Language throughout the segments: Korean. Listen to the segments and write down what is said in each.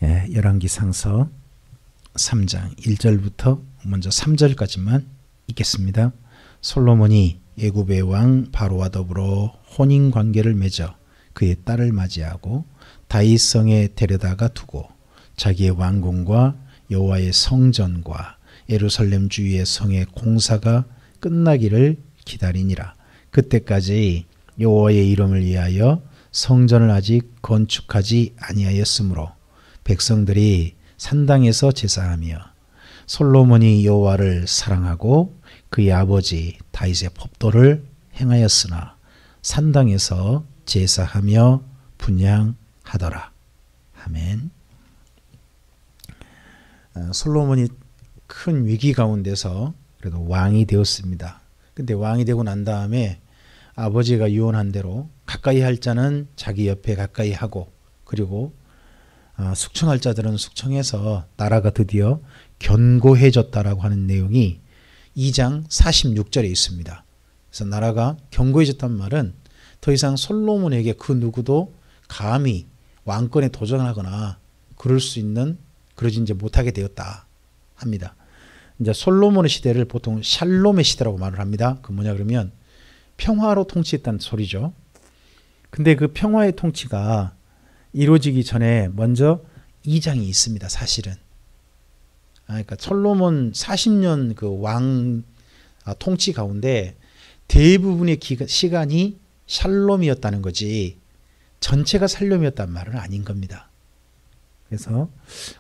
예, 열왕기상서 3장 1절부터 먼저 3절까지만 읽겠습니다. 솔로몬이 애굽의 왕 바로와 더불어 혼인 관계를 맺어 그의 딸을 맞이하고 다윗 성에 데려다가 두고 자기의 왕궁과 여호와의 성전과 예루살렘 주위의 성의 공사가 끝나기를 기다리니라. 그때까지 여호와의 이름을 위하여 성전을 아직 건축하지 아니하였으므로 백성들이 산당에서 제사하며 솔로몬이 여호와를 사랑하고 그의 아버지 다윗의 법도를 행하였으나 산당에서 제사하며 분향하더라. 아멘. 솔로몬이 큰 위기 가운데서 그래도 왕이 되었습니다. 근데 왕이 되고 난 다음에 아버지가 유언한 대로 가까이 할 자는 자기 옆에 가까이 하고, 그리고 숙청할 자들은 숙청해서 나라가 드디어 견고해졌다라고 하는 내용이 2장 46절에 있습니다. 그래서 나라가 견고해졌단 말은 더 이상 솔로몬에게 그 누구도 감히 왕권에 도전하거나 그러지 이제 못하게 되었다 합니다. 이제 솔로몬의 시대를 보통 샬롬의 시대라고 말을 합니다. 그 뭐냐 그러면 평화로 통치했다는 소리죠. 근데 그 평화의 통치가 이루어지기 전에 먼저 2장이 있습니다. 사실은. 그러니까 솔로몬 40년 그 왕 통치 가운데 대부분의 시간이 샬롬이었다는 거지 전체가 샬롬이었단 말은 아닌 겁니다. 그래서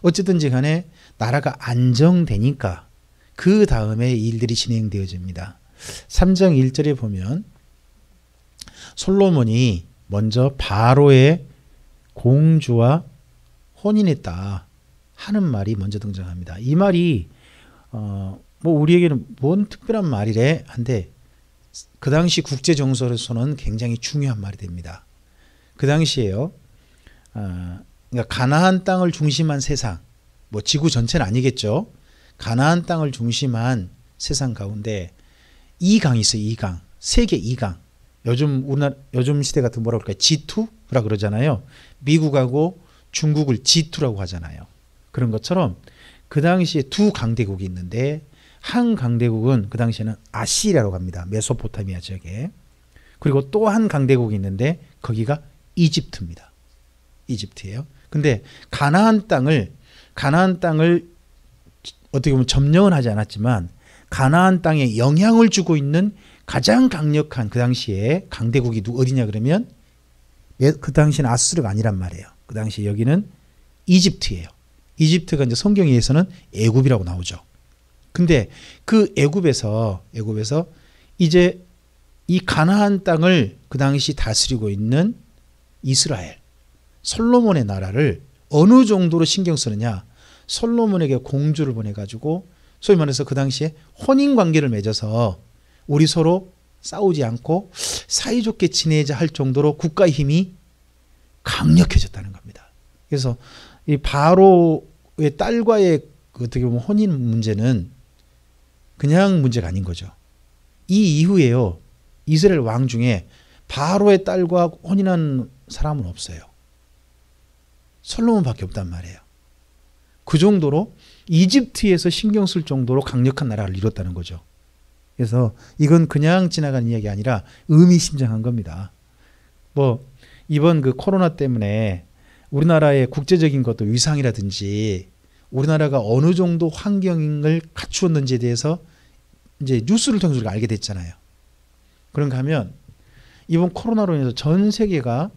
어쨌든지 간에 나라가 안정되니까 그 다음에 일들이 진행되어집니다. 3장 1절에 보면 솔로몬이 먼저 바로의 공주와 혼인했다 하는 말이 먼저 등장합니다. 이 말이 뭐 우리에게는 뭔 특별한 말이래 한데 그 당시 국제 정서로서는 굉장히 중요한 말이 됩니다. 그 당시에요. 그러니까 가나안 땅을 중심한 세상, 뭐 지구 전체는 아니겠죠. 가나안 땅을 중심한 세상 가운데 2강이 있어요. 2강. 세계 2강. 요즘 시대 같은 뭐라 그럴까요? G2라 그러잖아요. 미국하고 중국을 G2라고 하잖아요. 그런 것처럼 그 당시에 두 강대국이 있는데 한 강대국은 그 당시에는 아시리아라고 합니다. 메소포타미아 지역에. 그리고 또 한 강대국이 있는데 거기가 이집트입니다. 이집트예요. 근데 가나안 땅을 어떻게 보면 점령은 하지 않았지만 가나안 땅에 영향을 주고 있는 가장 강력한 그 당시에 강대국이 어디냐 그러면 그 당시는 아수르가 아니란 말이에요. 그 당시 여기는 이집트예요. 이집트가 이제 성경에서는 애굽이라고 나오죠. 근데 그 애굽에서 이제 이 가나안 땅을 그 당시 다스리고 있는 이스라엘, 솔로몬의 나라를 어느 정도로 신경 쓰느냐. 솔로몬에게 공주를 보내가지고 소위 말해서 그 당시에 혼인관계를 맺어서 우리 서로 싸우지 않고 사이좋게 지내자 할 정도로 국가의 힘이 강력해졌다는 겁니다. 그래서 이 바로의 딸과의 어떻게 보면 혼인 문제는 그냥 문제가 아닌 거죠. 이 이후에요. 이스라엘 왕 중에 바로의 딸과 혼인한 사람은 없어요. 솔로몬밖에 없단 말이에요. 그 정도로 이집트에서 신경 쓸 정도로 강력한 나라를 이뤘다는 거죠. 그래서 이건 그냥 지나가는 이야기 아니라 의미심장한 겁니다. 뭐 이번 그 코로나 때문에 우리나라의 국제적인 것도 위상이라든지 우리나라가 어느 정도 환경을 갖추었는지에 대해서 이제 뉴스를 통해서 우리가 알게 됐잖아요. 그런가 하면 이번 코로나로 인해서 전 세계가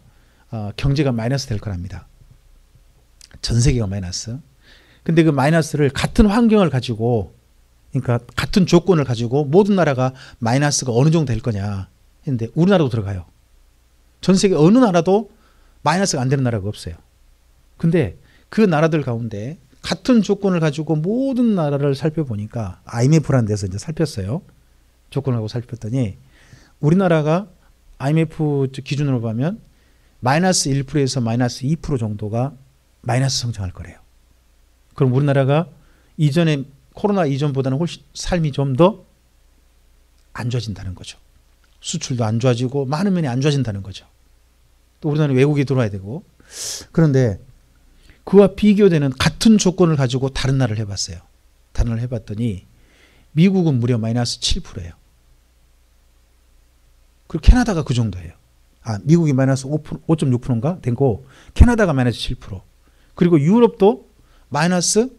경제가 마이너스 될 거랍니다. 전 세계가 마이너스. 근데 그 마이너스를 같은 환경을 가지고, 그러니까 같은 조건을 가지고 모든 나라가 마이너스가 어느 정도 될 거냐 했는데 우리나라도 들어가요. 전 세계 어느 나라도 마이너스가 안 되는 나라가 없어요. 근데 그 나라들 가운데 같은 조건을 가지고 모든 나라를 살펴보니까 IMF라는 데서 이제 살폈어요. 조건을 하고 살폈더니 우리나라가 IMF 기준으로 보면 마이너스 1%에서 마이너스 2% 정도가 마이너스 성장할 거래요. 그럼 우리나라가 이전에 코로나 이전보다는 훨씬 삶이 좀 더 안 좋아진다는 거죠. 수출도 안 좋아지고 많은 면이 안 좋아진다는 거죠. 또 우리나라는 외국이 들어와야 되고. 그런데 그와 비교되는 같은 조건을 가지고 다른 나라를 해봤어요. 다른 나라를 해봤더니 미국은 무려 마이너스 7%예요. 그리고 캐나다가 그 정도예요. 미국이 마이너스 5.6%인가 되고 캐나다가 마이너스 7%. 그리고 유럽도 마이너스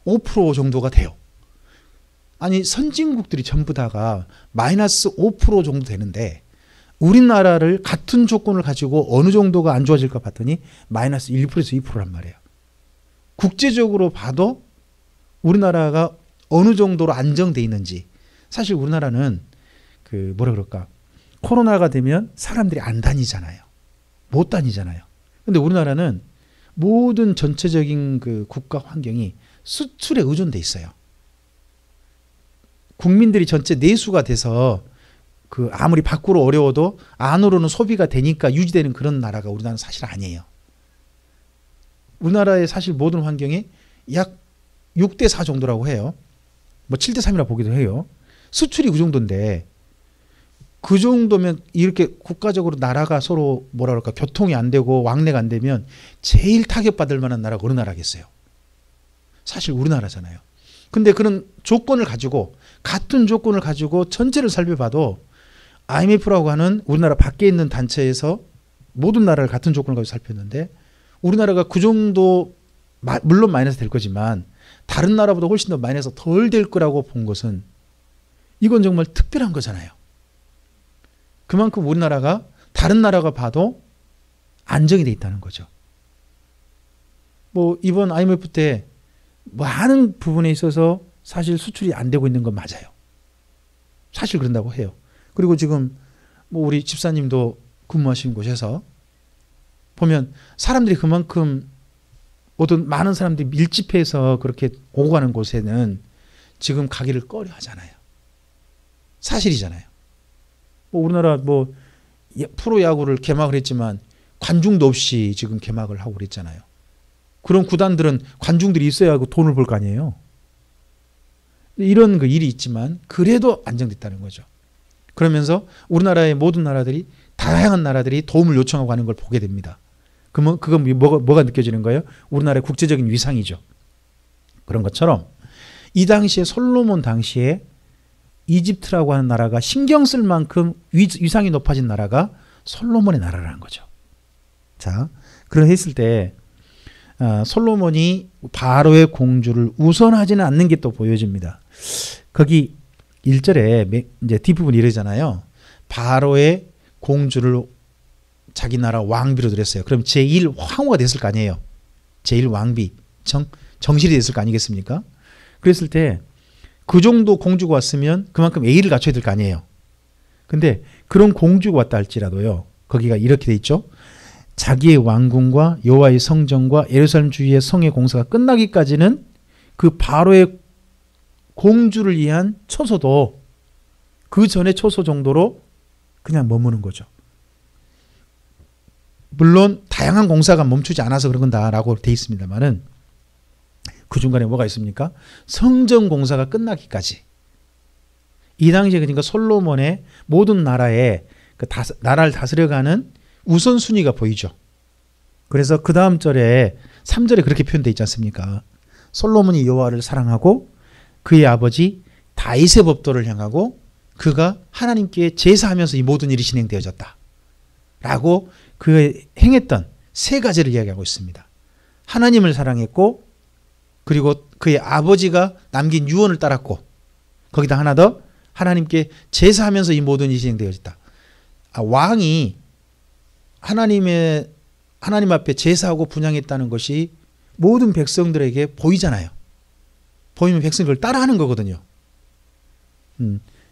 5% 정도가 돼요. 아니 선진국들이 전부 다가 마이너스 5% 정도 되는데 우리나라를 같은 조건을 가지고 어느 정도가 안 좋아질까 봤더니 마이너스 1%에서 2%란 말이에요. 국제적으로 봐도 우리나라가 어느 정도로 안정돼 있는지. 사실 우리나라는 그 뭐라 그럴까, 코로나가 되면 사람들이 안 다니잖아요. 못 다니잖아요. 근데 우리나라는 모든 전체적인 그 국가 환경이 수출에 의존돼 있어요. 국민들이 전체 내수가 돼서 그 아무리 밖으로 어려워도 안으로는 소비가 되니까 유지되는 그런 나라가 우리나라는 사실 아니에요. 우리나라의 사실 모든 환경이 약 6대 4 정도라고 해요. 뭐 7대 3이라 보기도 해요. 수출이 그 정도인데 그 정도면 이렇게 국가적으로 나라가 서로 뭐라 그럴까, 교통이 안 되고 왕래가 안 되면 제일 타격받을 만한 나라가 어느 나라겠어요? 사실 우리나라잖아요. 근데 그런 조건을 가지고, 같은 조건을 가지고 전체를 살펴봐도 IMF라고 하는 우리나라 밖에 있는 단체에서 모든 나라를 같은 조건을 가지고 살폈는데 우리나라가 그 정도, 물론 마이너스 될 거지만 다른 나라보다 훨씬 더 마이너스 덜 될 거라고 본 것은 이건 정말 특별한 거잖아요. 그만큼 우리나라가 다른 나라가 봐도 안정이 돼 있다는 거죠. 뭐 이번 IMF 때 많은 부분에 있어서 사실 수출이 안 되고 있는 건 맞아요. 사실 그런다고 해요. 그리고 지금 뭐 우리 집사님도 근무하신 곳에서 보면 사람들이 그만큼 어떤 많은 사람들이 밀집해서 그렇게 오고 가는 곳에는 지금 가기를 꺼려 하잖아요. 사실이잖아요. 뭐 우리나라 뭐 프로야구를 개막을 했지만 관중도 없이 지금 개막을 하고 그랬잖아요. 그런 구단들은 관중들이 있어야 하고 돈을 벌 거 아니에요. 이런 그 일이 있지만 그래도 안정됐다는 거죠. 그러면서 우리나라의 모든 나라들이, 다양한 나라들이 도움을 요청하고 하는 걸 보게 됩니다. 그러면 그건 뭐가 느껴지는 거예요? 우리나라의 국제적인 위상이죠. 그런 것처럼 이 당시에 솔로몬 당시에 이집트라고 하는 나라가 신경 쓸 만큼 위상이 높아진 나라가 솔로몬의 나라라는 거죠. 자, 그런 했을 때 솔로몬이 바로의 공주를 우선하지는 않는 게 또 보여집니다. 거기 1절에 이제 뒷부분이 이러잖아요. 바로의 공주를 자기 나라 왕비로 드렸어요. 그럼 제1황후가 됐을 거 아니에요. 제1왕비, 정실이 됐을 거 아니겠습니까? 그랬을 때 그 정도 공주가 왔으면 그만큼 예의를 갖춰야 될 거 아니에요. 근데 그런 공주가 왔다 할지라도요, 거기가 이렇게 돼 있죠. 자기의 왕궁과 여호와의 성전과 예루살렘 주위의 성의 공사가 끝나기까지는 그 바로의 공주를 위한 처소도 그 전에 처소 정도로 그냥 머무는 거죠. 물론 다양한 공사가 멈추지 않아서 그런 건다라고 돼 있습니다만은 그 중간에 뭐가 있습니까? 성전 공사가 끝나기까지. 이 당시에 그러니까 솔로몬의 모든 나라의 나라를 다스려가는 우선순위가 보이죠. 그래서 그 다음 절에 3절에 그렇게 표현되어 있지 않습니까? 솔로몬이 여호와를 사랑하고 그의 아버지 다윗의 법도를 향하고 그가 하나님께 제사하면서 이 모든 일이 진행되어졌다 라고 그 행했던 세 가지를 이야기하고 있습니다. 하나님을 사랑했고, 그리고 그의 아버지가 남긴 유언을 따랐고, 거기다 하나 더, 하나님께 제사하면서 이 모든 일이 진행되어졌다. 왕이 하나님 앞에 제사하고 분향했다는 것이 모든 백성들에게 보이잖아요. 보이면 백성이 그걸 따라하는 거거든요.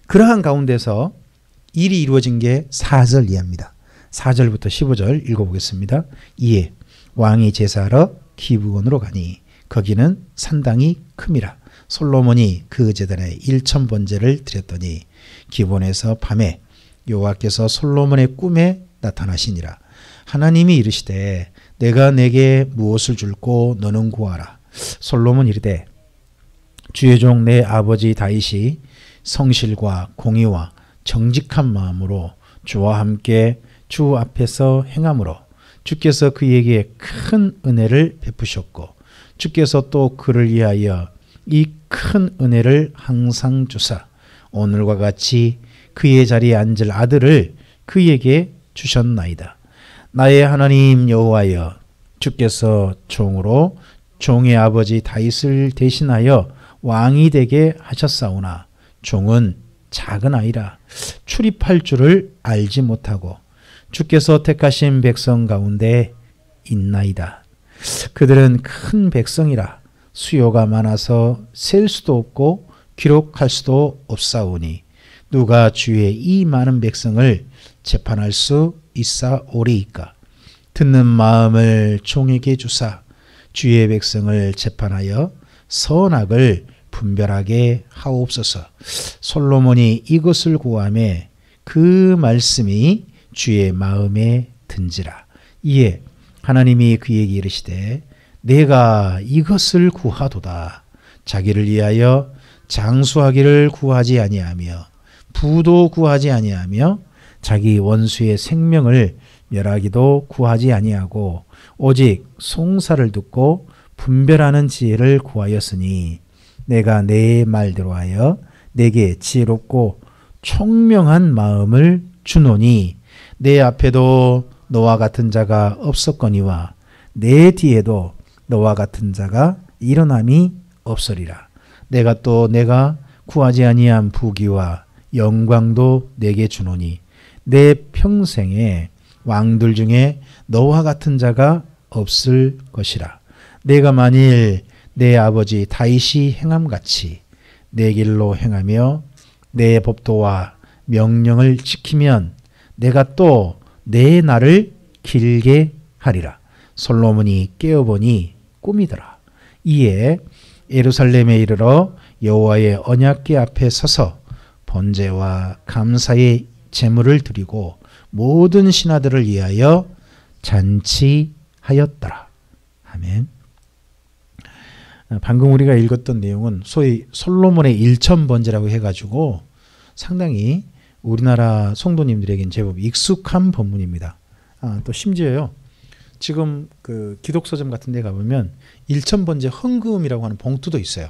그러한 가운데서 일이 이루어진 게 4절 이하입니다. 4절부터 15절 읽어보겠습니다. 이에 왕이 제사하러 기브온으로 가니 거기는 산당이 큼이라. 솔로몬이 그 제단에 1000번제를 드렸더니 기브온에서 밤에 여호와께서 솔로몬의 꿈에 나타나시니라. 하나님이 이르시되 내가 내게 무엇을 줄고 너는 구하라. 솔로몬 이르되 주의 종 내 아버지 다윗이 성실과 공의와 정직한 마음으로 주와 함께 주 앞에서 행함으로 주께서 그에게 큰 은혜를 베푸셨고 주께서 또 그를 위하여 이 큰 은혜를 항상 주사 오늘과 같이 그의 자리에 앉을 아들을 그에게 주셨나이다. 나의 하나님 여호와여, 주께서 종으로 종의 아버지 다윗을 대신하여 왕이 되게 하셨사오나 종은 작은 아이라 출입할 줄을 알지 못하고 주께서 택하신 백성 가운데 있나이다. 그들은 큰 백성이라 수요가 많아서 셀 수도 없고 기록할 수도 없사오니 누가 주의 이 많은 백성을 재판할 수 있사오리이까. 듣는 마음을 종에게 주사 주의 백성을 재판하여 선악을 분별하게 하옵소서. 솔로몬이 이것을 구하매 그 말씀이 주의 마음에 든지라. 이에 하나님이 그에게 이르시되 내가 이것을 구하도다. 자기를 위하여 장수하기를 구하지 아니하며 부도 구하지 아니하며 자기 원수의 생명을 멸하기도 구하지 아니하고 오직 송사를 듣고 분별하는 지혜를 구하였으니 내가 내 말대로 하여 내게 지혜롭고 총명한 마음을 주노니 내 앞에도 너와 같은 자가 없었거니와 내 뒤에도 너와 같은 자가 일어남이 없으리라. 내가 구하지 아니한 부귀와 영광도 내게 주노니 내 평생에 왕들 중에 너와 같은 자가 없을 것이라. 내가 만일 내 아버지 다윗이 행함같이 내 길로 행하며 내 법도와 명령을 지키면 내가 또 내 날을 길게 하리라. 솔로몬이 깨어보니 꿈이더라. 이에 예루살렘에 이르러 여호와의 언약궤 앞에 서서 번제와 감사의 제물을 드리고 모든 신하들을 위하여 잔치하였더라. 아멘. 방금 우리가 읽었던 내용은 소위 솔로몬의 일천번제라고 해가지고 상당히 우리나라 성도님들에겐 제법 익숙한 본문입니다. 또 심지어요. 지금 그 기독서점 같은 데 가보면 일천번제 헌금이라고 하는 봉투도 있어요.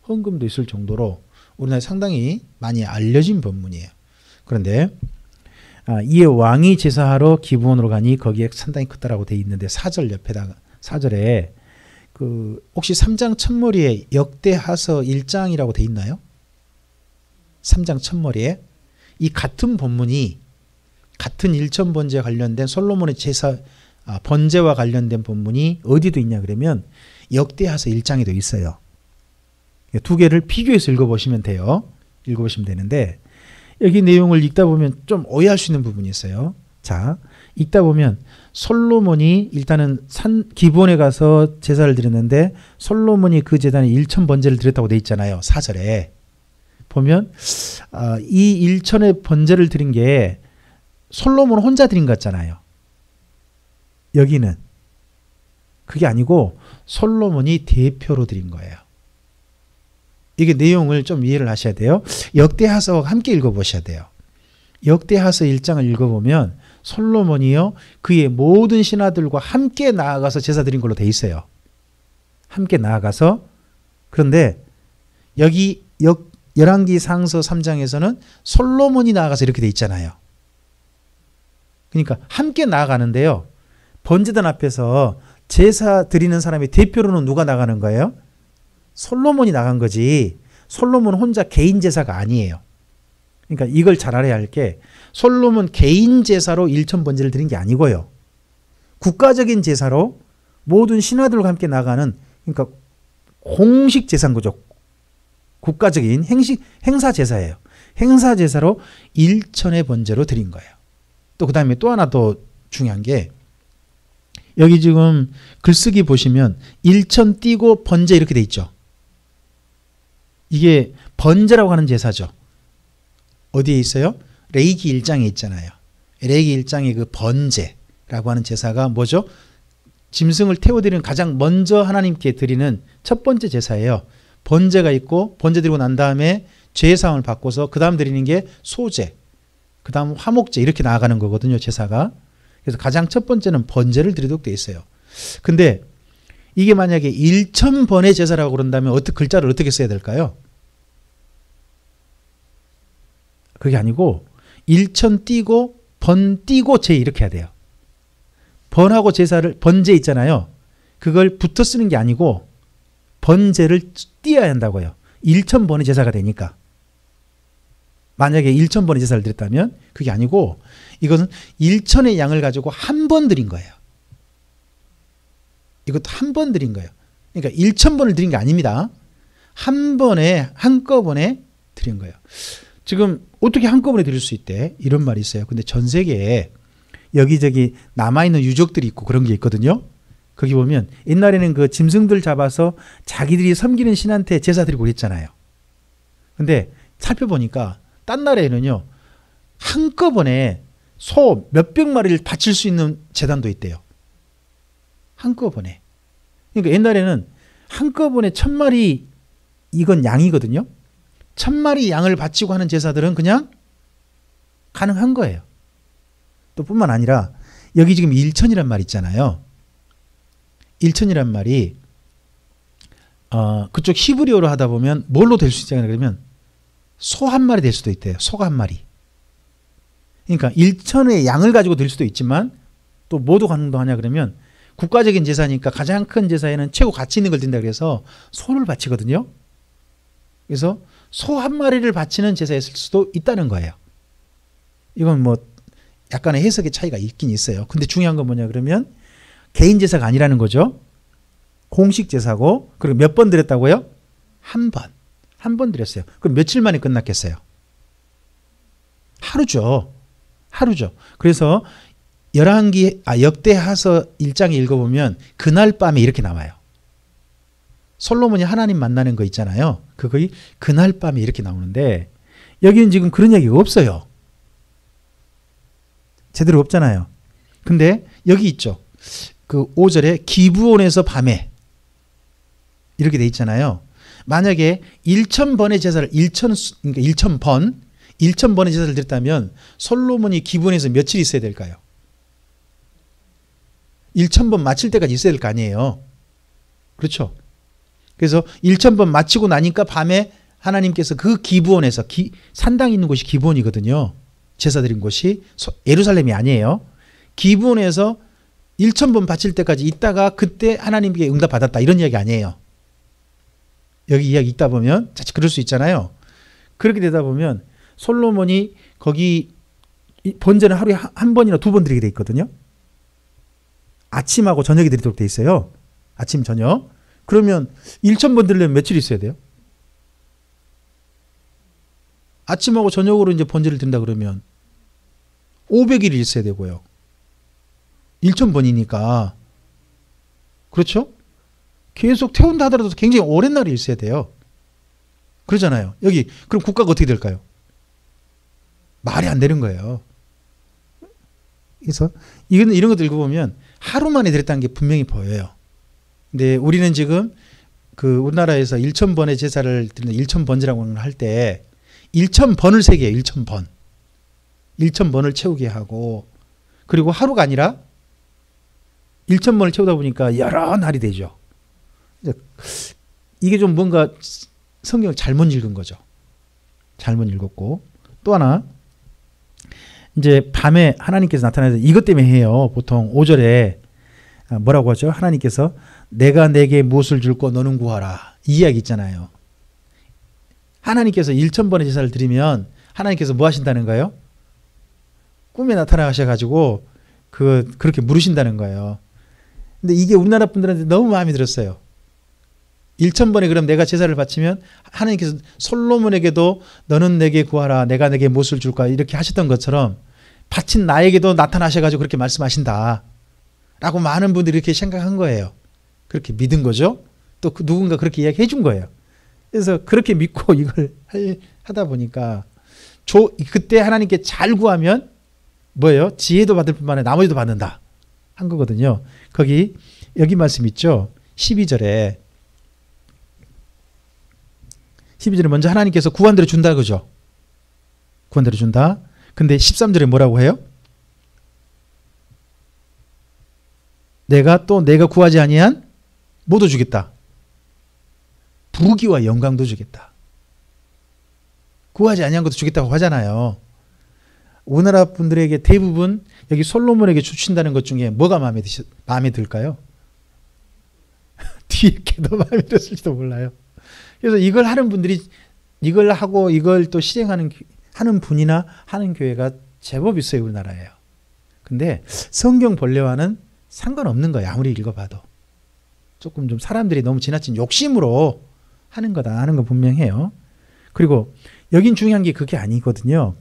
헌금도 있을 정도로 우리나라에 상당히 많이 알려진 본문이에요. 그런데 이에 왕이 제사하러 기브온으로 가니 거기에 상당히 크다라고 돼 있는데 4절 옆에다가 4절에 그 혹시 3장 첫머리에 역대하서 1장이라고 돼 있나요? 3장 첫머리에 이 같은 본문이 같은 일천번제와 관련된 솔로몬의 제사 번제와 관련된 본문이 어디도 있냐 그러면 역대하서 1장에도 있어요. 두 개를 비교해서 읽어보시면 돼요. 읽어보시면 되는데 여기 내용을 읽다 보면 좀 오해할 수 있는 부분이 있어요. 자, 읽다 보면 솔로몬이 일단은 기브온에 가서 제사를 드렸는데 솔로몬이 그 제단에 1천번제를 드렸다고 돼 있잖아요. 4절에 보면 이 1천의 번제를 드린 게 솔로몬 혼자 드린 것 같잖아요. 여기는 그게 아니고 솔로몬이 대표로 드린 거예요. 이게 내용을 좀 이해를 하셔야 돼요. 역대하서와 함께 읽어보셔야 돼요. 역대하서 1장을 읽어보면 솔로몬이요 그의 모든 신하들과 함께 나아가서 제사 드린 걸로 돼 있어요. 함께 나아가서. 그런데 여기 열왕기 상서 3장에서는 솔로몬이 나아가서 이렇게 돼 있잖아요. 그러니까 함께 나아가는데요. 번제단 앞에서 제사 드리는 사람의 대표로는 누가 나가는 거예요? 솔로몬이 나간 거지. 솔로몬 혼자 개인 제사가 아니에요. 그러니까 이걸 잘 알아야 할 게 솔로몬 개인 제사로 1천번제를 드린 게 아니고요. 국가적인 제사로 모든 신하들과 함께 나가는 그러니까 공식 제사인 거죠. 국가적인 행사 제사예요. 행사 제사로 1천의 번제로 드린 거예요. 또 그 다음에 또 하나 더 중요한 게 여기 지금 글쓰기 보시면 1천 띄고 번제 이렇게 돼 있죠. 이게 번제라고 하는 제사죠. 어디에 있어요? 레위기 1장에 있잖아요. 레위기 1장의 그 번제라고 하는 제사가 뭐죠? 짐승을 태워드리는 가장 먼저 하나님께 드리는 첫 번째 제사예요. 번제가 있고 번제 드리고 난 다음에 제사함을 받고서 그 다음 드리는 게 소제, 그 다음 화목제 이렇게 나아가는 거거든요. 제사가. 그래서 가장 첫 번째는 번제를 드리도록 되어 있어요. 근데 이게 만약에 1000번의 제사라고 그런다면 글자를 어떻게 써야 될까요? 그게 아니고 1000 띄고 번 띄고 제 이렇게 해야 돼요. 번하고 제사를 번제 있잖아요. 그걸 붙어 쓰는 게 아니고 번제를 띄어야 한다고요. 1000번의 제사가 되니까. 만약에 1000번의 제사를 드렸다면 그게 아니고 이것은 1000의 양을 가지고 한 번 드린 거예요. 이것도 한 번 드린 거예요. 그러니까 1000번을 드린 게 아닙니다. 한 번에 한꺼번에 드린 거예요. 지금 어떻게 한꺼번에 드릴 수 있대? 이런 말이 있어요. 근데 전 세계에 여기저기 남아있는 유적들이 있고 그런 게 있거든요. 거기 보면 옛날에는 그 짐승들 잡아서 자기들이 섬기는 신한테 제사 드리고 그랬잖아요. 근데 살펴보니까 딴 나라에는요, 한꺼번에 소 몇백 마리를 바칠 수 있는 제단도 있대요. 한꺼번에. 그러니까 옛날에는 한꺼번에 1000마리, 이건 양이거든요. 1000마리 양을 바치고 하는 제사들은 그냥 가능한 거예요. 또 뿐만 아니라 여기 지금 1000이란 말 있잖아요. 1000이란 말이 그쪽 히브리어로 하다 보면 뭘로 될 수 있잖아요. 그러면 소 한 마리 될 수도 있대요. 소가 한 마리. 그러니까 1000의 양을 가지고 될 수도 있지만 또 뭐도 가능하냐 그러면 국가적인 제사니까 가장 큰 제사에는 최고 가치 있는 걸 드린다 그래서 소를 바치거든요. 그래서 소 한 마리를 바치는 제사였을 수도 있다는 거예요. 이건 뭐 약간의 해석의 차이가 있긴 있어요. 근데 중요한 건 뭐냐 그러면 개인 제사가 아니라는 거죠. 공식 제사고, 그리고 몇 번 드렸다고요? 한 번. 한 번 드렸어요. 그럼 며칠 만에 끝났겠어요? 하루죠. 하루죠. 그래서 역대하서 1장에 읽어보면 그날 밤에 이렇게 나와요. 솔로몬이 하나님 만나는 거 있잖아요. 그거이 그날 밤에 이렇게 나오는데 여기는 지금 그런 얘기가 없어요. 제대로 없잖아요. 근데 여기 있죠. 그 5절에 기브온에서 밤에 이렇게 돼 있잖아요. 만약에 1000번의 제사를 1000번의 제사를 드렸다면 솔로몬이 기브온에서 며칠 있어야 될까요? 1000번 마칠 때까지 있어야 될 거 아니에요. 그렇죠? 그래서 1000번 마치고 나니까 밤에 하나님께서 그 기브온에서 산당이 있는 곳이 기브온이거든요. 제사 드린 곳이 예루살렘이 아니에요. 기브온에서 1000번 바칠 때까지 있다가 그때 하나님께 응답 받았다 이런 이야기 아니에요. 여기 이야기 있다 보면 자칫 그럴 수 있잖아요. 그렇게 되다 보면 솔로몬이 거기 번제는 하루에 한 번이나 두 번 드리게 돼 있거든요. 아침하고 저녁에 드리도록 돼 있어요. 아침 저녁. 그러면 1000번 드리려면 며칠 있어야 돼요? 아침하고 저녁으로 이제 번제를 드린다 그러면 500일이 있어야 되고요. 1000번이니까. 그렇죠? 계속 태운다 하더라도 굉장히 오랜 날이 있어야 돼요. 그러잖아요. 여기 그럼 국가가 어떻게 될까요? 말이 안 되는 거예요. 그래서 이런 것들 읽어보면 하루 만에 드렸다는 게 분명히 보여요. 근데 우리는 지금 그 우리나라에서 1000번의 제사를 드리는 1000번제라고 할 때 1000번을 세게요. 1000번. 1000번을 채우게 하고 그리고 하루가 아니라 1000번을 채우다 보니까 여러 날이 되죠. 이게 좀 뭔가 성경을 잘못 읽은 거죠. 잘못 읽었고 또 하나 이제 밤에 하나님께서 나타나서 이것 때문에 해요. 보통 5절에 뭐라고 하죠? 하나님께서 내가 내게 무엇을 줄고 너는 구하라 이 이야기 있잖아요. 하나님께서 1000번의 제사를 드리면 하나님께서 뭐 하신다는 거예요? 꿈에 나타나셔가지고 그렇게 물으신다는 거예요. 근데 이게 우리나라 분들한테 너무 마음에 들었어요. 1000번에 그럼 내가 제사를 바치면 하나님께서 솔로몬에게도 너는 내게 구하라 내가 내게 무엇을 줄까 이렇게 하셨던 것처럼 바친 나에게도 나타나셔가지고 그렇게 말씀하신다 라고 많은 분들이 이렇게 생각한 거예요. 그렇게 믿은 거죠. 또 누군가 그렇게 이야기해 준 거예요. 그래서 그렇게 믿고 이걸 하다 보니까 그때 하나님께 잘 구하면 뭐예요? 지혜도 받을 뿐만 아니라 나머지도 받는다 한 거거든요. 여기 말씀 있죠. 12절에 먼저 하나님께서 구한 대로 준다 그죠? 구한 대로 준다. 근데 13절에 뭐라고 해요? 내가 구하지 아니한 뭐도 주겠다. 부귀와 영광도 주겠다. 구하지 아니한 것도 주겠다고 하잖아요. 우리나라 분들에게 대부분 여기 솔로몬에게 주신다는 것 중에 뭐가 마음에 들까요? 뒤에 게 더 마음에 들었을지도 몰라요. 그래서 이걸 하는 분들이 이걸 하고 이걸 또 실행하는 하는 분이나 하는 교회가 제법 있어요. 우리나라에요. 근데 성경 본래와는 상관없는 거예요. 아무리 읽어봐도. 조금 좀 사람들이 너무 지나친 욕심으로 하는 거다 하는 거 분명해요. 그리고 여긴 중요한 게 그게 아니거든요.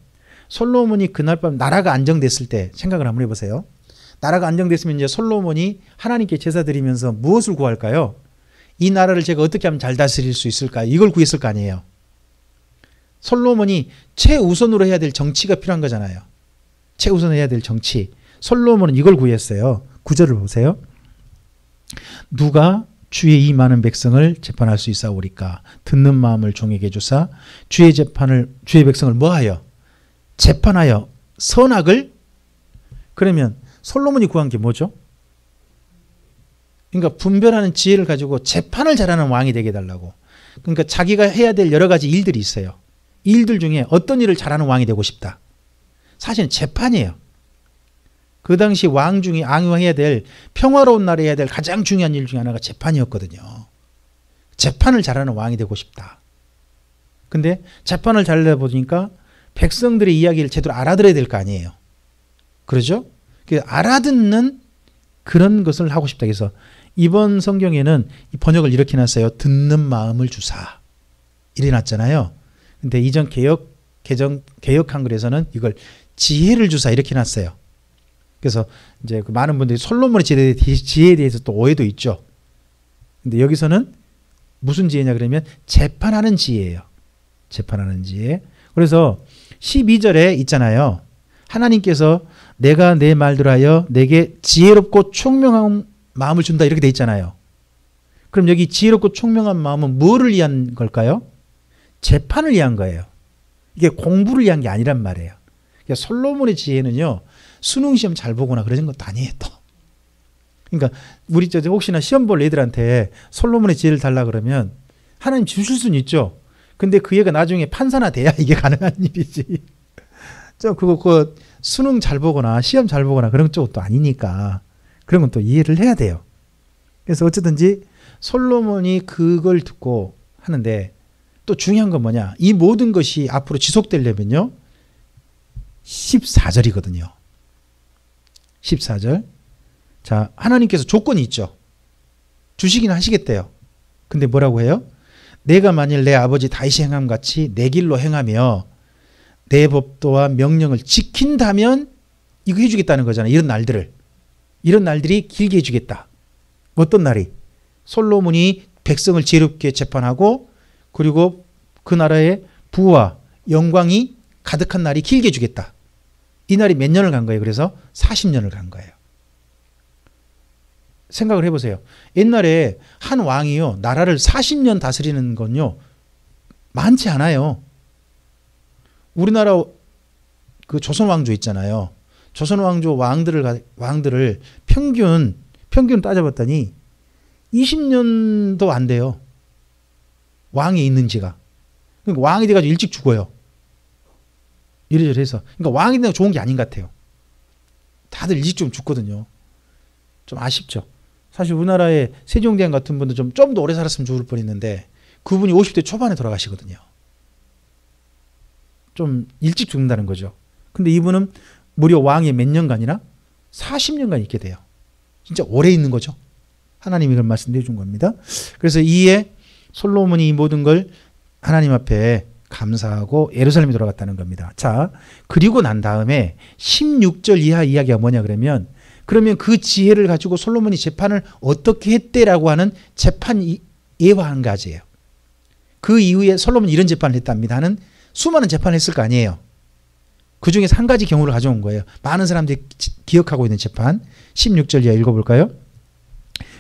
솔로몬이 그날 밤 나라가 안정됐을 때 생각을 한번 해보세요. 나라가 안정됐으면 이제 솔로몬이 하나님께 제사 드리면서 무엇을 구할까요? 이 나라를 제가 어떻게 하면 잘 다스릴 수 있을까? 이걸 구했을 거 아니에요. 솔로몬이 최우선으로 해야 될 정치가 필요한 거잖아요. 최우선으로 해야 될 정치. 솔로몬은 이걸 구했어요. 9절을 보세요. 누가 주의 이 많은 백성을 재판할 수 있사오리까? 듣는 마음을 종에게 주사 주의 백성을 뭐하여? 재판하여 선악을. 그러면 솔로몬이 구한 게 뭐죠? 그러니까 분별하는 지혜를 가지고 재판을 잘하는 왕이 되게 해달라고. 그러니까 자기가 해야 될 여러 가지 일들이 있어요. 이 일들 중에 어떤 일을 잘하는 왕이 되고 싶다. 사실은 재판이에요. 그 당시 왕 중에 왕해야 될 평화로운 나라에 해야 될 가장 중요한 일 중에 하나가 재판이었거든요. 재판을 잘하는 왕이 되고 싶다. 근데 재판을 잘하다 보니까 백성들의 이야기를 제대로 알아들어야 될 거 아니에요. 그러죠? 알아듣는 그런 것을 하고 싶다. 그래서 이번 성경에는 이 번역을 이렇게 놨어요. 듣는 마음을 주사. 이래 놨잖아요. 근데 이전 개역 한글에서는 이걸 지혜를 주사 이렇게 놨어요. 그래서 이제 그 많은 분들이 솔로몬의 지혜에 대해서 또 오해도 있죠. 근데 여기서는 무슨 지혜냐 그러면 재판하는 지혜예요. 재판하는 지혜. 그래서 12절에 있잖아요. 하나님께서 내가 내 말대로 하여 내게 지혜롭고 총명한 마음을 준다 이렇게 돼 있잖아요. 그럼 여기 지혜롭고 총명한 마음은 뭐를 위한 걸까요? 재판을 위한 거예요. 이게 공부를 위한 게 아니란 말이에요. 그러니까 솔로몬의 지혜는요. 수능 시험 잘 보거나 그러는 것도 아니에요. 또. 그러니까 우리 혹시나 시험 볼 애들한테 솔로몬의 지혜를 달라 그러면 하나님 주실 수는 있죠. 근데 그 애가 나중에 판사나 돼야 이게 가능한 일이지. 그거 수능 잘 보거나 시험 잘 보거나 그런 쪽도 아니니까 그런 건 또 이해를 해야 돼요. 그래서 어쨌든지 솔로몬이 그걸 듣고 하는데 또 중요한 건 뭐냐? 이 모든 것이 앞으로 지속되려면요. 14절이거든요. 14절. 자, 하나님께서 조건이 있죠. 주시긴 하시겠대요. 근데 뭐라고 해요? 내가 만일 내 아버지 다윗이 행함 같이 내 길로 행하며 내 법도와 명령을 지킨다면 이거 해주겠다는 거잖아요. 이런 날들이 길게 해주겠다. 어떤 날이? 솔로몬이 백성을 지혜롭게 재판하고 그리고 그 나라의 부와 영광이 가득한 날이 길게 해주겠다. 이 날이 몇 년을 간 거예요? 그래서 40년을 간 거예요. 생각을 해보세요. 옛날에 한 왕이요. 나라를 40년 다스리는 건요. 많지 않아요. 우리나라 그 조선 왕조 있잖아요. 조선 왕조 왕들을 평균 따져봤더니 20년도 안 돼요. 왕이 있는 지가. 그러니까 왕이 돼가지고 일찍 죽어요. 이래저래 해서. 그러니까 왕이 되는 게 좋은 게 아닌 것 같아요. 다들 일찍 좀 죽거든요. 좀 아쉽죠. 사실 우리나라의 세종대왕 같은 분도 좀 더 오래 살았으면 좋을 뻔했는데 그분이 50대 초반에 돌아가시거든요. 좀 일찍 죽는다는 거죠. 근데 이분은 무려 왕이 몇 년간이나 40년간 있게 돼요. 진짜 오래 있는 거죠. 하나님이 그런 말씀해 준 겁니다. 그래서 이에 솔로몬이 이 모든 걸 하나님 앞에 감사하고 예루살렘에 돌아갔다는 겁니다. 자, 그리고 난 다음에 16절 이하 이야기가 뭐냐 그러면 그 지혜를 가지고 솔로몬이 재판을 어떻게 했대라고 하는 재판 예화 한 가지예요. 그 이후에 솔로몬이 이런 재판을 했답니다 하는 수많은 재판을 했을 거 아니에요. 그 중에서 한 가지 경우를 가져온 거예요. 많은 사람들이 기억하고 있는 재판. 16절 이하 읽어볼까요?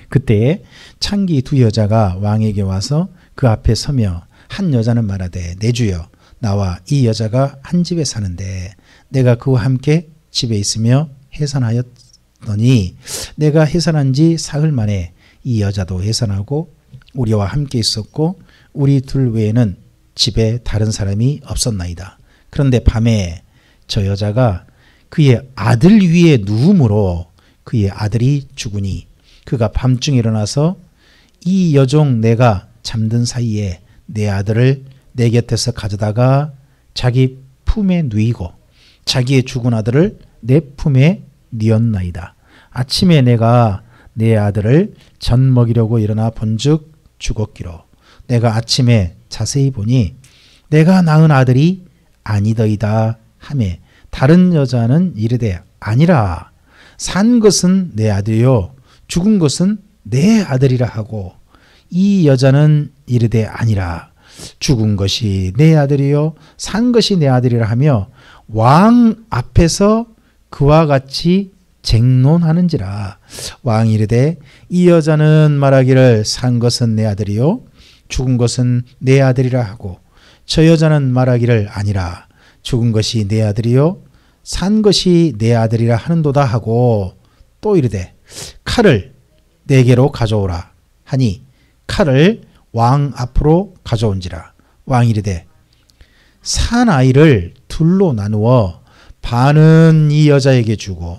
그때 창기 두 여자가 왕에게 와서 그 앞에 서며 한 여자는 말하되 내 주여 나와 이 여자가 한 집에 사는데 내가 그와 함께 집에 있으며 해산하였더이다. 있었더니 내가 해산한 지 사흘 만에 이 여자도 해산하고 우리와 함께 있었고 우리 둘 외에는 집에 다른 사람이 없었나이다. 그런데 밤에 저 여자가 그의 아들 위에 누움으로 그의 아들이 죽으니 그가 밤중에 일어나서 이 여종 내가 잠든 사이에 내 아들을 내 곁에서 가져다가 자기 품에 누이고 자기의 죽은 아들을 내 품에 뉘었나이다. 아침에 내가 내 아들을 전 먹이려고 일어나 본즉 죽었기로 내가 아침에 자세히 보니 내가 낳은 아들이 아니더이다 하매 다른 여자는 이르되 아니라 산 것은 내 아들이요 죽은 것은 내 아들이라 하고 이 여자는 이르되 아니라 죽은 것이 내 아들이요 산 것이 내 아들이라 하며 왕 앞에서 그와 같이 쟁론하는지라. 왕이 이르되 이 여자는 말하기를 산 것은 내 아들이요 죽은 것은 내 아들이라 하고 저 여자는 말하기를 아니라 죽은 것이 내 아들이요 산 것이 내 아들이라 하는도다 하고 또 이르되 칼을 내게로 가져오라 하니 칼을 왕 앞으로 가져온지라. 왕이 이르되 산 아이를 둘로 나누어 반은 이 여자에게 주고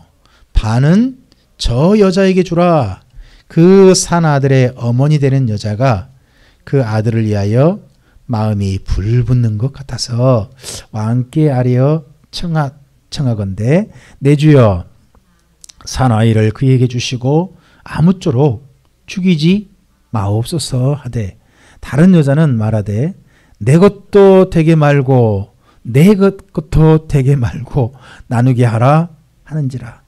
반은 저 여자에게 주라. 그 산 아들의 어머니 되는 여자가 그 아들을 위하여 마음이 불붙는 것 같아서 왕께 아뢰어 청하건대 내 주여 산 아이를 그에게 주시고 아무쪼록 죽이지 마옵소서 하되 다른 여자는 말하되 내 것도 되게 말고 내 것도 되게 말고 나누게 하라 하는지라.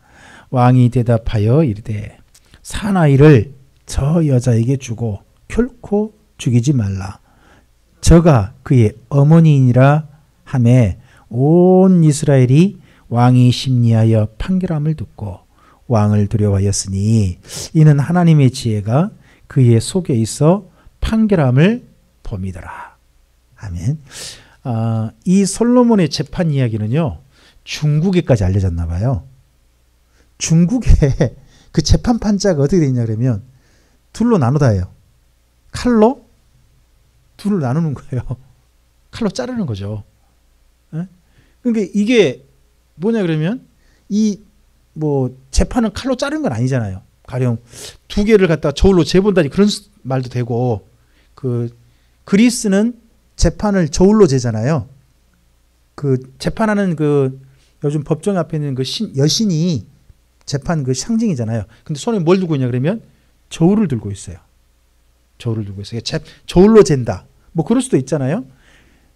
왕이 대답하여 이르되 사나이를 저 여자에게 주고 결코 죽이지 말라. 저가 그의 어머니이니라 하매 온 이스라엘이 왕이 심리하여 판결함을 듣고 왕을 두려워하였으니 이는 하나님의 지혜가 그의 속에 있어 판결함을 봄이더라. 아멘. 이 솔로몬의 재판 이야기는요, 중국에까지 알려졌나 봐요. 중국에 그 재판판자가 어떻게 되냐 그러면 둘로 나누다예요. 칼로 둘을 나누는 거예요. 칼로 자르는 거죠. 그러니까 이게 뭐냐 그러면 이 뭐 재판은 칼로 자르는 건 아니잖아요. 가령 두 개를 갖다 저울로 재본다니 그런 말도 되고, 그 그리스는 재판을 저울로 재잖아요. 그 재판하는 그 요즘 법정 앞에 있는 그 여신이 재판 그 상징이잖아요. 근데 손에 뭘 들고 있냐 그러면 저울을 들고 있어요. 저울을 들고 있어요. 저울로 잰다. 뭐 그럴 수도 있잖아요.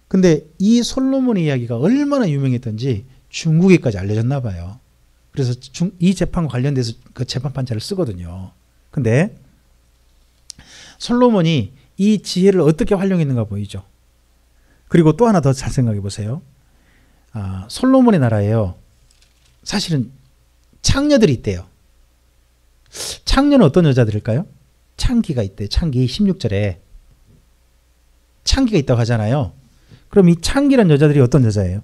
근데 이 솔로몬의 이야기가 얼마나 유명했던지 중국에까지 알려졌나 봐요. 그래서 이 재판과 관련돼서 그 재판판자를 쓰거든요. 근데 솔로몬이 이 지혜를 어떻게 활용했는가 보이죠. 그리고 또 하나 더 잘 생각해 보세요. 솔로몬의 나라에요, 사실은 창녀들이 있대요. 창녀는 어떤 여자들일까요? 창기가 있대요. 창기 16절에 창기가 있다고 하잖아요. 그럼 이 창기란 여자들이 어떤 여자예요?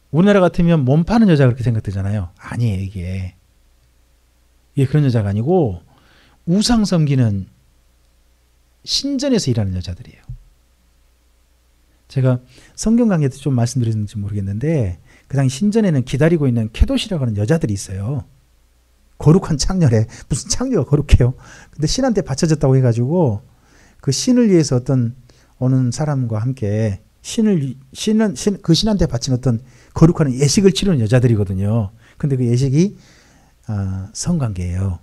우리나라 같으면 몸 파는 여자 그렇게 생각되잖아요. 아니에요. 이게 그런 여자가 아니고 우상 섬기는 신전에서 일하는 여자들이에요. 제가 성경 강의 때 좀 말씀드렸는지 모르겠는데 그 당시 신전에는 기다리고 있는 케도시라고 하는 여자들이 있어요. 거룩한 창녀래. 무슨 창녀가 거룩해요. 근데 신한테 바쳐졌다고 해가지고 그 신을 위해서 어느 사람과 함께 그 신한테 바친 어떤 거룩한 예식을 치르는 여자들이거든요. 근데 그 예식이 성관계예요.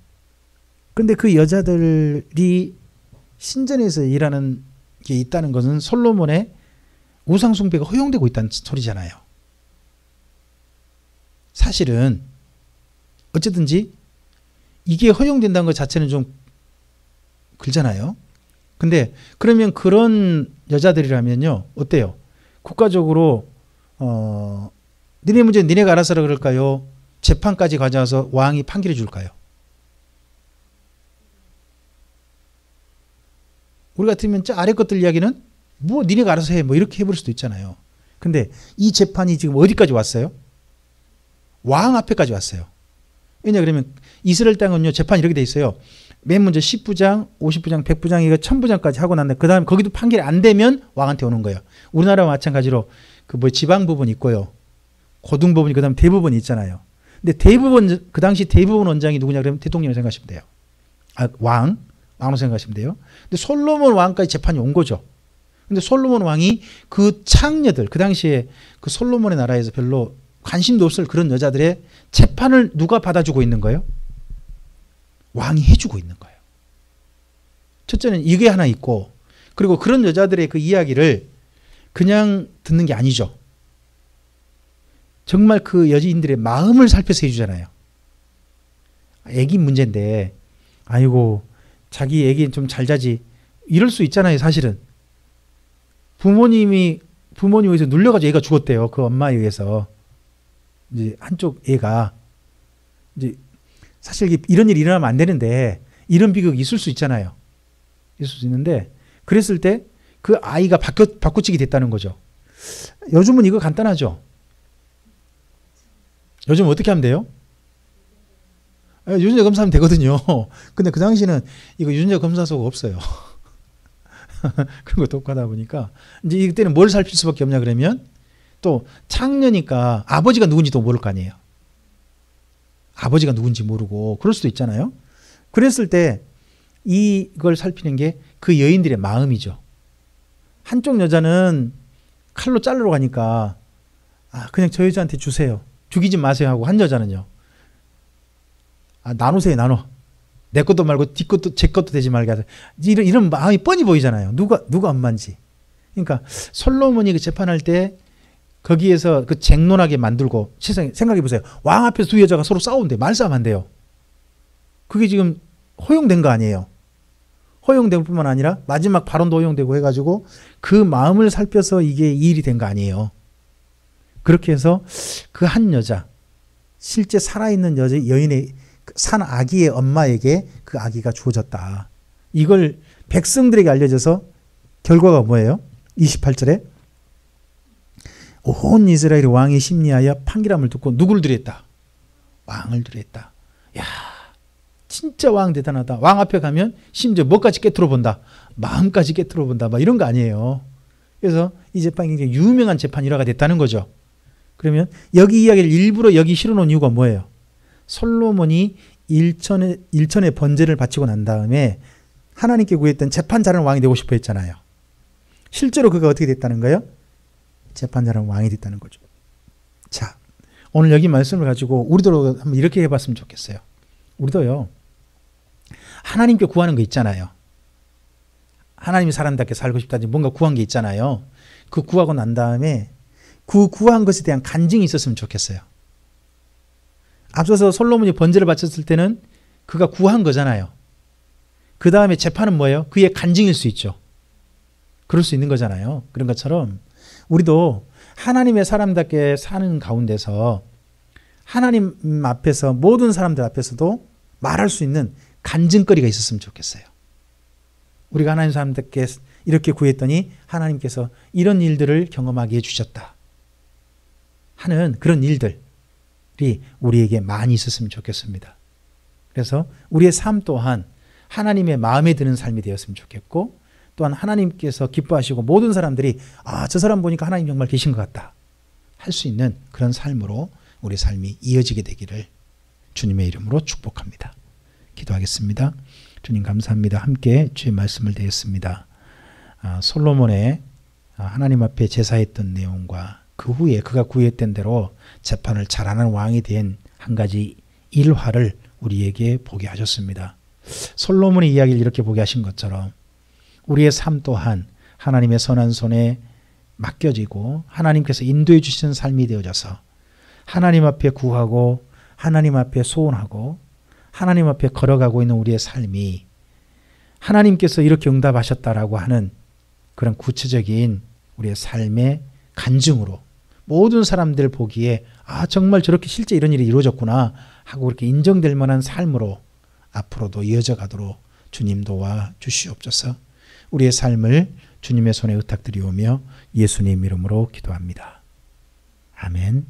근데 그 여자들이 신전에서 일하는 게 있다는 것은 솔로몬의 우상숭배가 허용되고 있다는 소리잖아요. 사실은 어쨌든지 이게 허용된다는 것 자체는 좀 그렇잖아요. 근데 그러면 그런 여자들이라면요, 어때요? 국가적으로 니네 문제는 니네가 알아서 하라 그럴까요? 재판까지 가져와서 왕이 판결해 줄까요? 우리 같으면 저 아래 것들 이야기는 뭐 니네가 알아서 해. 뭐 이렇게 해버릴 수도 있잖아요. 근데 이 재판이 지금 어디까지 왔어요? 왕 앞에까지 왔어요. 왜냐 그러면 이스라엘 땅은요 재판이 이렇게 돼 있어요. 맨 먼저 10부장, 50부장, 100부장, 이거 1000부장까지 하고 난 다음에 그 다음에 거기도 판결이 안 되면 왕한테 오는 거예요. 우리나라와 마찬가지로 그 뭐 지방법원이 있고요. 고등법원이 그다음 대법원이 있잖아요. 근데 대법원 그 당시 대법원 원장이 누구냐 그러면 대통령을 생각하시면 돼요. 아, 왕으로 생각하시면 돼요. 근데 솔로몬 왕까지 재판이 온 거죠. 근데 솔로몬 왕이 그 창녀들 그 당시에 그 솔로몬의 나라에서 별로 관심도 없을 그런 여자들의 재판을 누가 받아주고 있는 거예요? 왕이 해주고 있는 거예요. 첫째는 이게 하나 있고 그리고 그런 여자들의 그 이야기를 그냥 듣는 게 아니죠. 정말 그 여지인들의 마음을 살펴서 해주잖아요. 애기 문제인데 아이고 자기 애기 좀 잘 자지 이럴 수 있잖아요. 사실은 부모님에 의해서 눌려가지고 애가 죽었대요. 그 엄마에 의해서. 이제 한쪽 애가 이제 사실 이런 일이 일어나면 안 되는데 이런 비극이 있을 수 있잖아요. 있을 수 있는데 그랬을 때 그 아이가 바꿔치기 됐다는 거죠. 요즘은 이거 간단하죠. 요즘 어떻게 하면 돼요? 유전자 검사하면 되거든요. 근데 그 당시는 이거 유전자 검사소가 없어요. 그런 거 똑같다 보니까 이제 이때는 뭘 살필 수밖에 없냐 그러면 또 창녀니까 아버지가 누군지도 모를 거 아니에요. 아버지가 누군지 모르고 그럴 수도 있잖아요. 그랬을 때 이걸 살피는 게 그 여인들의 마음이죠. 한쪽 여자는 칼로 자르러 가니까 그냥 저 여자한테 주세요. 죽이지 마세요 하고 한 여자는요. 나누세요 나눠. 내 것도 말고 네 것도 제 것도 되지 말게 하세요. 이런 마음이 뻔히 보이잖아요. 누가 엄마인지. 그러니까 솔로몬이 그 재판할 때 거기에서 그 쟁론하게 만들고 생각해 보세요. 왕 앞에서 두 여자가 서로 싸우는데 말싸움 한대요. 그게 지금 허용된 거 아니에요. 허용될 뿐만 아니라 마지막 발언도 허용되고 해가지고 그 마음을 살펴서 이게 이 일이 된 거 아니에요. 그렇게 해서 그 한 여자 실제 살아있는 여인의 산 아기의 엄마에게 그 아기가 주어졌다. 이걸 백성들에게 알려져서 결과가 뭐예요? 28절에 온 이스라엘 왕이 심리하여 판결함을 듣고 누구를 두려했다? 왕을 두려했다. 야, 진짜 왕 대단하다. 왕 앞에 가면 심지어 뭐까지 깨트려 본다. 마음까지 깨트려 본다. 막 이런 거 아니에요. 그래서 이 재판이 굉장히 유명한 재판 일화가 됐다는 거죠. 그러면 여기 이야기를 일부러 여기 실어놓은 이유가 뭐예요? 솔로몬이 일천의 번제를 바치고 난 다음에 하나님께 구했던 재판 잘하는 왕이 되고 싶어 했잖아요. 실제로 그가 어떻게 됐다는 거예요? 재판 잘하는 왕이 됐다는 거죠. 자, 오늘 여기 말씀을 가지고 우리도 한번 이렇게 해봤으면 좋겠어요. 우리도요, 하나님께 구하는 거 있잖아요. 하나님이 사람답게 살고 싶다든지 뭔가 구한 게 있잖아요. 그 구하고 난 다음에 그 구한 것에 대한 간증이 있었으면 좋겠어요. 앞서서 솔로몬이 번제를 바쳤을 때는 그가 구한 거잖아요. 그 다음에 재판은 뭐예요? 그의 간증일 수 있죠. 그럴 수 있는 거잖아요. 그런 것처럼 우리도 하나님의 사람답게 사는 가운데서 하나님 앞에서 모든 사람들 앞에서도 말할 수 있는 간증거리가 있었으면 좋겠어요. 우리가 하나님 사람답게 이렇게 구했더니 하나님께서 이런 일들을 경험하게 해주셨다 하는 그런 일들이 우리에게 많이 있었으면 좋겠습니다. 그래서 우리의 삶 또한 하나님의 마음에 드는 삶이 되었으면 좋겠고, 또한 하나님께서 기뻐하시고 모든 사람들이 저 사람 보니까 하나님 정말 계신 것 같다 할 수 있는 그런 삶으로 우리 삶이 이어지게 되기를 주님의 이름으로 축복합니다. 기도하겠습니다. 주님 감사합니다. 함께 주의 말씀을 드렸습니다. 솔로몬의 하나님 앞에 제사했던 내용과 그 후에 그가 구했던 대로 재판을 잘하는 왕이 된 한 가지 일화를 우리에게 보게 하셨습니다. 솔로몬의 이야기를 이렇게 보게 하신 것처럼 우리의 삶 또한 하나님의 선한 손에 맡겨지고 하나님께서 인도해 주시는 삶이 되어져서 하나님 앞에 구하고 하나님 앞에 소원하고 하나님 앞에 걸어가고 있는 우리의 삶이 하나님께서 이렇게 응답하셨다라고 하는 그런 구체적인 우리의 삶의 간증으로 모든 사람들 보기에 정말 저렇게 실제 이런 일이 이루어졌구나 하고 그렇게 인정될 만한 삶으로 앞으로도 이어져 가도록 주님 도와 주시옵소서. 우리의 삶을 주님의 손에 의탁드리오며 예수님 이름으로 기도합니다. 아멘.